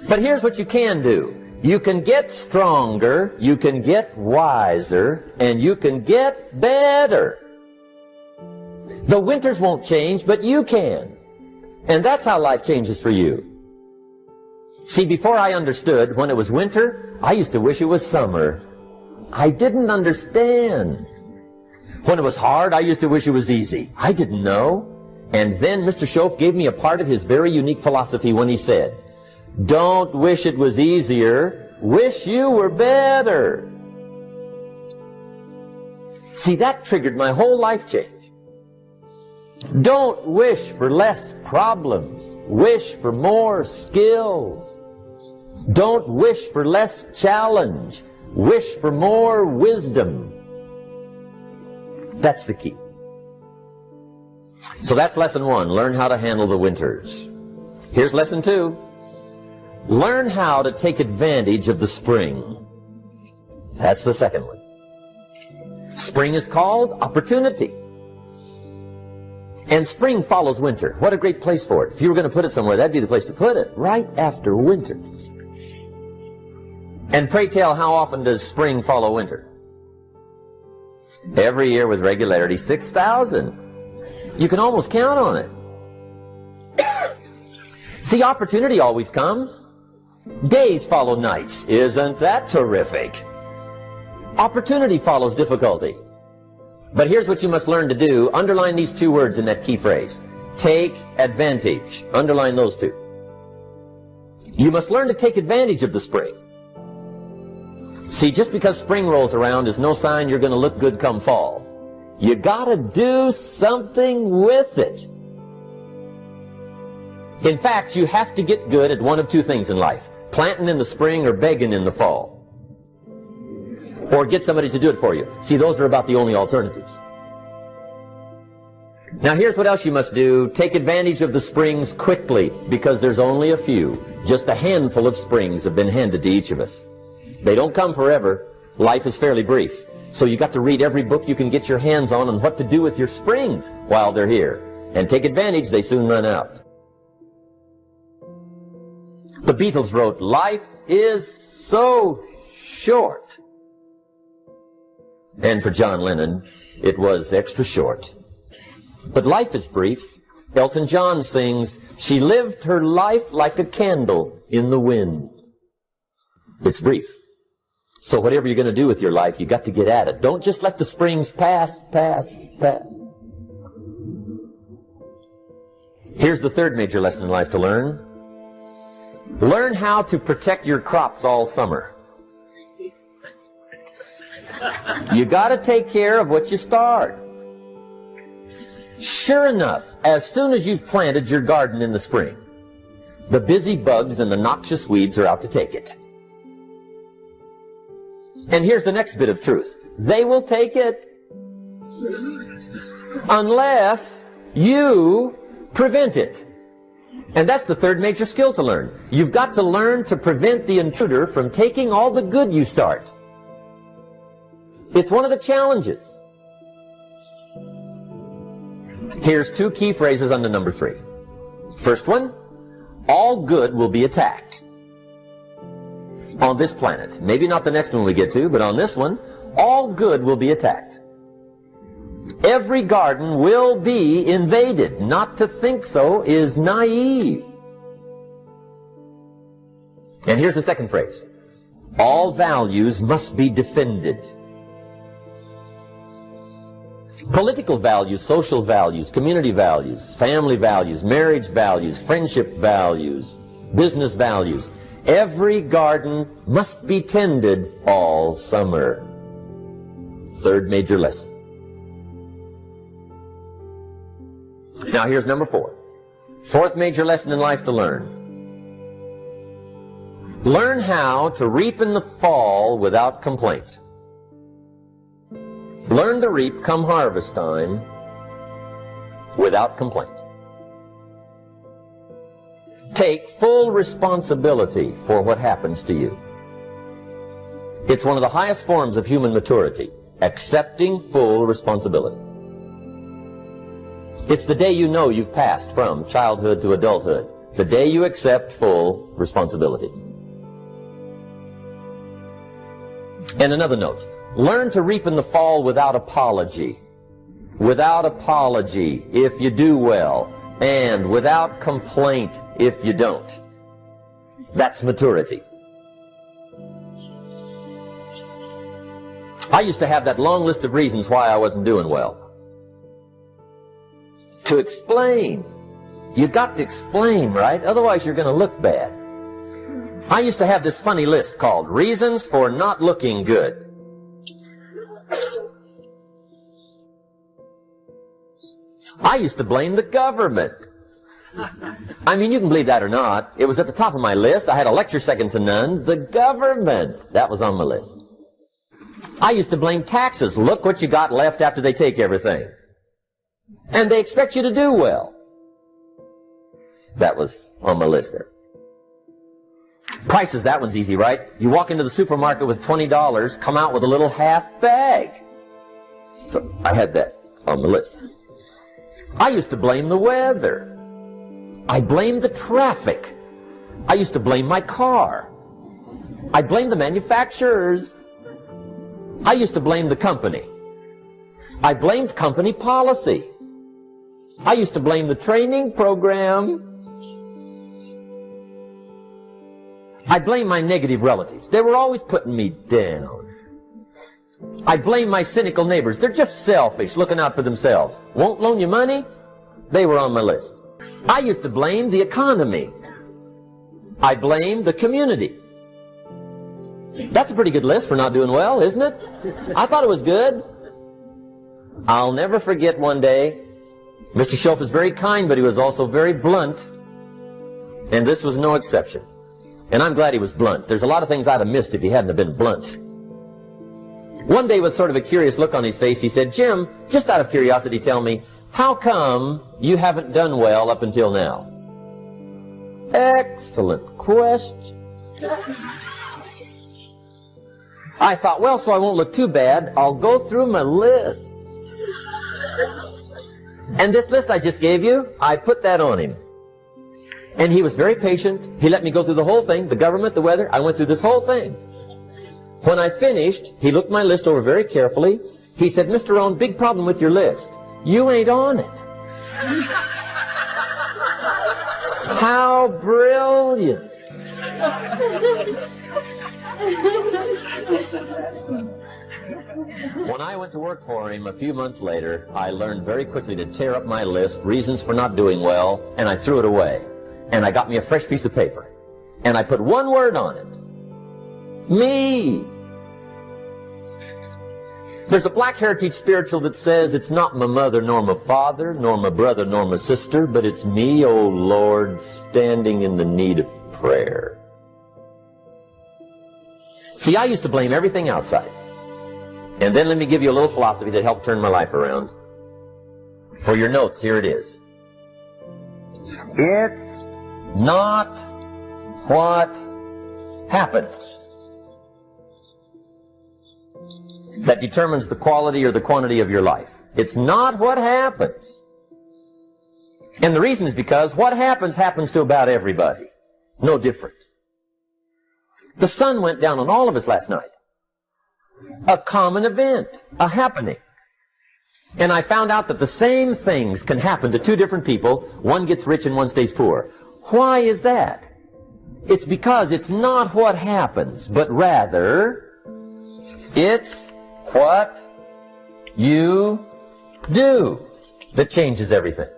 But here's what you can do. You can get stronger, you can get wiser, and you can get better. The winters won't change, but you can. And that's how life changes for you. See, before I understood when it was winter, I used to wish it was summer. I didn't understand. When it was hard, I used to wish it was easy. I didn't know. And then Mr. Schoaf gave me a part of his very unique philosophy when he said, "Don't wish it was easier, wish you were better." See, that triggered my whole life change. Don't wish for less problems, wish for more skills. Don't wish for less challenge, wish for more wisdom. That's the key. So that's lesson 1, learn how to handle the winters. Here's lesson 2. Learn how to take advantage of the spring. That's the second one. Spring is called opportunity. And spring follows winter. What a great place for it. If you were going to put it somewhere, that'd be the place to put it, right after winter. And pray tell, how often does spring follow winter? Every year with regularity, 6,000. You can almost count on it. See, opportunity always comes. Days follow nights. Isn't that terrific? Opportunity follows difficulty. But here's what you must learn to do. Underline these 2 words in that key phrase. Take advantage. Underline those 2. You must learn to take advantage of the spring. See, just because spring rolls around is no sign you're going to look good come fall. You gotta do something with it. In fact, you have to get good at one of 2 things in life. Planting in the spring or begging in the fall. Or get somebody to do it for you. See, those are about the only alternatives. Now here's what else you must do. Take advantage of the springs quickly, because there's only a few. Just a handful of springs have been handed to each of us. They don't come forever. Life is fairly brief. So you got to read every book you can get your hands on what to do with your springs while they're here. And take advantage, they soon run out. The Beatles wrote, "Life is so short." And for John Lennon, it was extra short. But life is brief. Elton John sings, "She lived her life like a candle in the wind." It's brief. So whatever you're going to do with your life, you got to get at it. Don't just let the springs pass. Here's the 3rd major lesson in life to learn. Learn how to protect your crops all summer. You got to take care of what you start. Sure enough, as soon as you've planted your garden in the spring, the busy bugs and the noxious weeds are out to take it. And here's the next bit of truth. They will take it unless you prevent it. And that's the 3rd major skill to learn. You've got to learn to prevent the intruder from taking all the good you start. It's one of the challenges. Here's 2 key phrases under number 3. First one, all good will be attacked. On this planet. Maybe not the next one we get to, but on this one, all good will be attacked. Every garden will be invaded. Not to think so is naive. And here's the second phrase. All values must be defended. Political values, social values, community values, family values, marriage values, friendship values, business values. Every garden must be tended all summer. 3rd major lesson. Now here's number 4. 4th major lesson in life to learn. Learn how to reap in the fall without complaint. Learn to reap come harvest time without complaint. Take full responsibility for what happens to you. It's one of the highest forms of human maturity, accepting full responsibility. It's the day you know you've passed from childhood to adulthood. The day you accept full responsibility. And another note, learn to reap in the fall without apology. Without apology if you do well, and without complaint if you don't. That's maturity. I used to have that long list of reasons why I wasn't doing well. To explain. You got to explain, right? Otherwise you're going to look bad. I used to have this funny list called Reasons for Not Looking Good. I used to blame the government. I mean, you can believe that or not. It was at the top of my list. I had a lecture second to none. The government. That was on my list. I used to blame taxes. Look what you got left after they take everything. And they expect you to do well. That was on my list there. Prices, that one's easy, right? You walk into the supermarket with $20, come out with a little half bag. So I had that on the list. I used to blame the weather. I blamed the traffic. I used to blame my car. I blamed the manufacturers. I used to blame the company. I blamed company policy. I used to blame the training program. I blame my negative relatives. They were always putting me down. I blame my cynical neighbors. They're just selfish, looking out for themselves. Won't loan you money? They were on my list. I used to blame the economy. I blamed the community. That's a pretty good list for not doing well, isn't it? I thought it was good. I'll never forget one day, Mr. Schoaf was very kind, but he was also very blunt. And this was no exception. And I'm glad he was blunt. There's a lot of things I'd have missed if he hadn't have been blunt. One day, with sort of a curious look on his face, he said, Jim, just out of curiosity, tell me, how come you haven't done well up until now? Excellent question. I thought, well, so I won't look too bad, I'll go through my list. And this list I just gave you, I put that on him. And he was very patient. He let me go through the whole thing, the government, the weather. I went through this whole thing. When I finished, he looked my list over very carefully. He said, Mr. Rohn, big problem with your list. You ain't on it. How brilliant. When I went to work for him a few months later, I learned very quickly to tear up my list, reasons for not doing well, and I threw it away. And I got me a fresh piece of paper. And I put one word on it. Me. There's a Black Heritage spiritual that says, it's not my mother nor my father, nor my brother nor my sister, but it's me, oh Lord, standing in the need of prayer. See, I used to blame everything outside. And then let me give you a little philosophy that helped turn my life around. For your notes, here it is. It's not what happens that determines the quality or the quantity of your life. It's not what happens. And the reason is because what happens to about everybody. No different. The sun went down on all of us last night. A common event, a happening. And I found out that the same things can happen to two different people. One gets rich and one stays poor. Why is that? It's because it's not what happens, but rather it's what you do that changes everything.